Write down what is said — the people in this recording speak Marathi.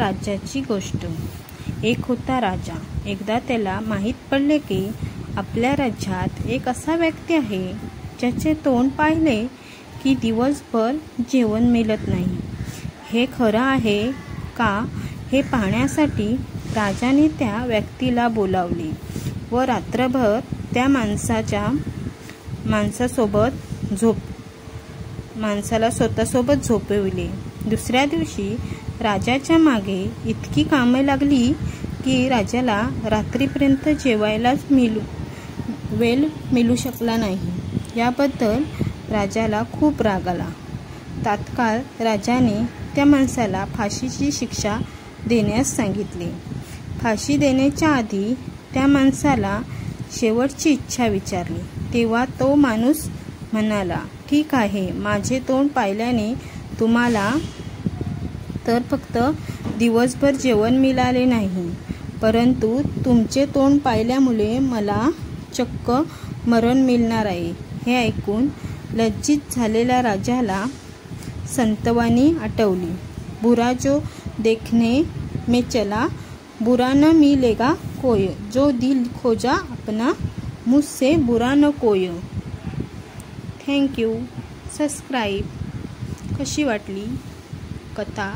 राज्याची गोष्ट। एक होता राजा। एकदा त्याला माहीत पडले की आपल्या राज्यात एक असा व्यक्ती आहे ज्याचे तोंड पाहिले की दिवसभर जेवण मिळत नाही। हे खरं आहे का हे पाहण्यासाठी राजाने त्या व्यक्तीला बोलावले व रात्रभर त्या माणसाला स्वतःसोबत झोपविले। दुसऱ्या दिवशी राजाच्या मागे इतकी कामे लागली की राजाला रात्रीपर्यंत जेवायलाच वेळ मिळू शकला नाही। याबद्दल राजाला खूप राग आला। तात्काळ राजाने त्या माणसाला फाशीची शिक्षा देण्यास सांगितले। फाशी देण्याच्या आधी त्या माणसाला शेवटची इच्छा विचारली, तेव्हा तो माणूस म्हणाला, ठीक आहे, माझे तोंड पाहिल्याने तुम्हाला तर फक्त दिवसभर जेवण मिळाले नाही, परंतु तुमचे तोंड पाहिल्यामुळे मला चक्क मरण मिळणार आहे। हे ऐकून लज्जित झालेल्या राजाला संतवाणी आठवली, बुरा जो देखने में चला बुरा न मिलेगा कोई, जो दिल खोजा अपना मुझसे बुरा न कोई। थँक्यू। सबस्क्राईब। कशी वाटली कथा?